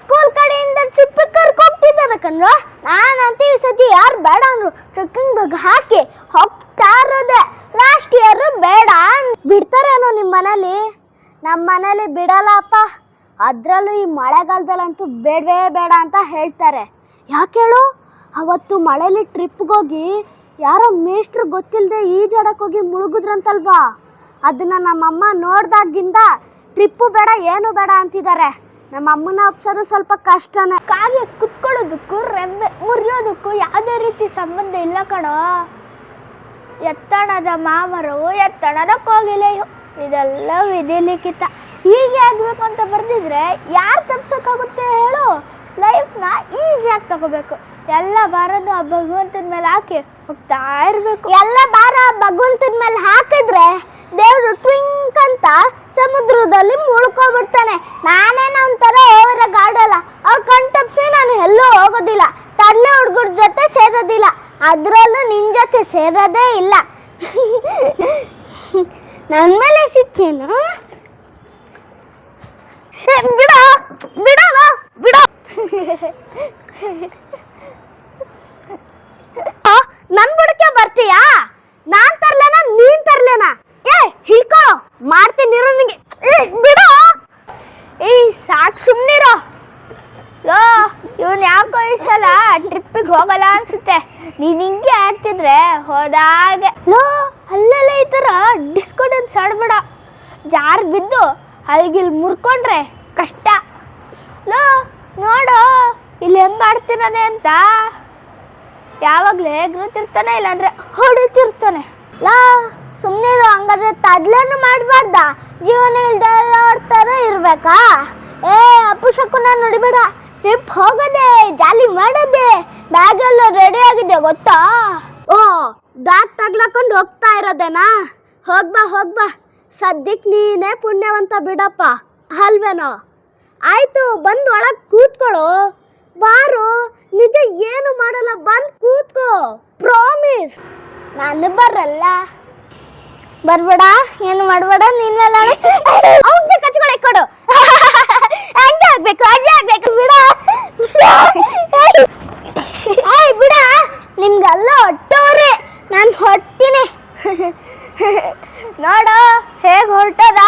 School ಕಡೆಯಿಂದ trip ಕರ್ಕೊಂಡ್ತಿದ್ದಾರೆ ಕಣ್ರು. ನಾನಂತ ಈ ಸತಿ ಯಾರು ಬೇಡ ಅಂದ್ರು ಟ್ರೆಕ್ಕಿಂಗ್ ಬಗ್ಗೆ ಹಾಕಿ ಹೋಗ್ತಾ ಇರೋದೆ. ಲಾಸ್ಟ್ ಇಯರ್ ಬೇಡ ಬಿಡ್ತಾರೇನೋ ನಿಮ್ಮ ಮನೇಲಿ? ನಮ್ಮ ಮನೇಲಿ ಬಿಡಲ್ಲಪ್ಪ. ಅದರಲ್ಲೂ ಈ ಮಳೆಗಾಲದಲ್ಲಂತೂ ಬೇಡವೇ ಬೇಡ ಅಂತ ಹೇಳ್ತಾರೆ. ಯಾಕೆ ಹೇಳು? ಅವತ್ತು ಮಳೇಲಿ ಟ್ರಿಪ್ಗೆ ಹೋಗಿ ಯಾರೋ ಮೇಷ್ಟ್ರು ಗೊತ್ತಿಲ್ಲದೆ ಈಜಾಡಕ್ಕೆ ಹೋಗಿ ಮುಳುಗಿದ್ರಂತಲ್ವಾ? ಅದನ್ನ ನಮ್ಮಮ್ಮ ನೋಡ್ದಾಗಿಂದ ಟ್ರಿಪ್ಪು ಬೇಡ ಏನು ಬೇಡ ಅಂತಿದ್ದಾರೆ. ನಮ್ಮ ಅಮ್ಮನ ಒಪ್ಸೋದು ಸ್ವಲ್ಪ ಕಷ್ಟನೇ. ಕಾಗೆ ಕುತ್ಕೊಳ್ಳೋದಕ್ಕೂ ರೆಂಬೆ ಮುರಿಯೋದಕ್ಕೂ ಯಾವುದೇ ರೀತಿ ಸಂಬಂಧ ಇಲ್ಲ ಕಣೋ. ಎತ್ತಣದ ಮಾಮರವು ಎತ್ತಣದ ಕೋಗಿಲೆಯು, ಇದೆಲ್ಲ ವಿಧಿಲಿಖಿತ. ಹೀಗೆ ಆಗಬೇಕು ಅಂತ ಬರ್ದಿದ್ರೆ ಯಾರು ತಪ್ಸೋಕ್ಕಾಗುತ್ತೆ ಹೇಳು? ಲೈಫ್ನ ಈಸಿಯಾಗಿ ತಗೋಬೇಕು. ಎಲ್ಲ ಭಾರನು ಆ ಭಗವಂತನ ಮೇಲೆ ಹಾಕಿ ಹೋಗ್ತಾ ಇರಬೇಕು. ಎಲ್ಲ ಭಾರ ಭಗವಂತನ ಮೇಲೆ ಹಾಕಿದ್ರೆ ದೇವರು ಟ್ವಿಂಕ್ ಅಂತ ಸಮುದ್ರದಲ್ಲಿ ಮುಳ್ಕೊಬಿಡ್ತಾನೆ. ನಾನೇನೋ ಒಂಥರ ಓವರಾಗಾಡಲ್ಲ. ಅವ್ರು ಕಣ್ ತಪ್ಪಿಸಿ ನಾನು ಎಲ್ಲೂ ಹೋಗೋದಿಲ್ಲ, ತರಲೆ ಹುಡುಗರ ಜೊತೆ ಸೇರೋದಿಲ್ಲ, ಅದರಲ್ಲೂ ನಿನ್ನ ಜೊತೆ ಸೇರೋದೇ ಇಲ್ಲ. ನನ್ನ ಮೇಲೆ ಸಿಕ್ಕೇನು? ಬಿಡ ಬಿಡ ಬಿಡ. ನನ್ ಬುಡಕ್ಕೆ ಬರ್ತೀಯಾ? ನಾನ್ ತರ್ಲೇನಾ ನೀನ್ ತರ್ಲೇನಾ? ಹಿಡ್ಕೋ ಮಾಡ್ತೀನಿ ನಿಂಗೆ. ಬಿಡ. ಸಾಕ್ ಸುಮ್ನಿರೋ. ಇವನ್ ಯಾಕೋ ಈ ಸಲ ಟ್ರಿಪ್ಪಿಗೆ ಹೋಗಲ್ಲ ಅನ್ಸುತ್ತೆ. ನೀನ್ ಹಿಂಗೆ ಆಡ್ತಿದ್ರೆ ಹೋದಾಗೆ. ಅಲ್ಲೆಲ್ಲ ಈ ತರ ಡಿಸ್ಕೋ ಡ್ಯಾನ್ಸ್ ಆಡ್ಬೇಡ. ಜಾರ್ ಬಿದ್ದು ಅಲ್ಲಿಗಿಲ್ ಮುರ್ಕೊಂಡ್ರೆ ಕಷ್ಟ. ನೋಡು ಇಲ್ಲಿ ಹೆಂಗ್ ಆಡ್ತಿರಾನೆ ಅಂತ. ಯಾವಾಗ್ಲೂ ಎಗ್ರುತ್ತಿರ್ತಾನೆ, ಇಲ್ಲಾಂದ್ರೆ ಹೊಡಿತಿರ್ತಾನೆ. ಸುಮ್ಮನೆ ಹಂಗಾದ್ರೆ ತಡ್ಲೇನು ಮಾಡಬಾರ್ದ? ಜೀವನ ಇಲ್ದಾರ ಇರ್ಬೇಕಾ? ಅಪುಷಕ್ಕೂ ನಾನು ನೋಡಿಬೇಡ. ಟ್ರಿಪ್ ಹೋಗೋದೆ, ಜಾಲಿ ಮಾಡೋದೆ, ಬ್ಯಾಗ್ ಎಲ್ಲ ರೆಡಿ ಆಗಿದೆ ಗೊತ್ತಾ? ಬ್ಯಾಗ್ ತಗ್ಲಾಕೊಂಡು ಹೋಗ್ತಾ ಇರೋದೇನಾ? ಹೋಗ್ಬಾ. ಸದ್ಯಕ್ಕೆ ನೀನೇ ಪುಣ್ಯವಂತ ಬಿಡಪ್ಪ, ಅಲ್ವೇನೋ? ಆಯ್ತು, ಬಂದು ಒಳಗೆ ಕೂತ್ಕೊಳ್ಳೋ. ಬಾರು, ನಿಜ ಏನು ಮಾಡಲ್ಲ, ಬಂದು ಕೂತ್ಕೋ. ಪ್ರಾಮಿಸ್. ನಾನು ಬರಲ್ಲ. ಬರ್ಬೇಡ, ಏನು ಮಾಡಬೇಡ. ನಿನ್ ಮೇಲೆ ಅವ್ನ ಕಚ್ಕೊಳೆ ಕೊಡು. ಹಂಗೆ ಆಗ್ಬೇಕು ಬಿಡ. ಬಿಡ, ನಿಮ್ಗೆಲ್ಲ ಹೊಟ್ಟೋರಿ, ನಾನು ಹೊರ್ತೀನಿ. ನೋಡು ಹೇಗೆ ಹೊರಟದ.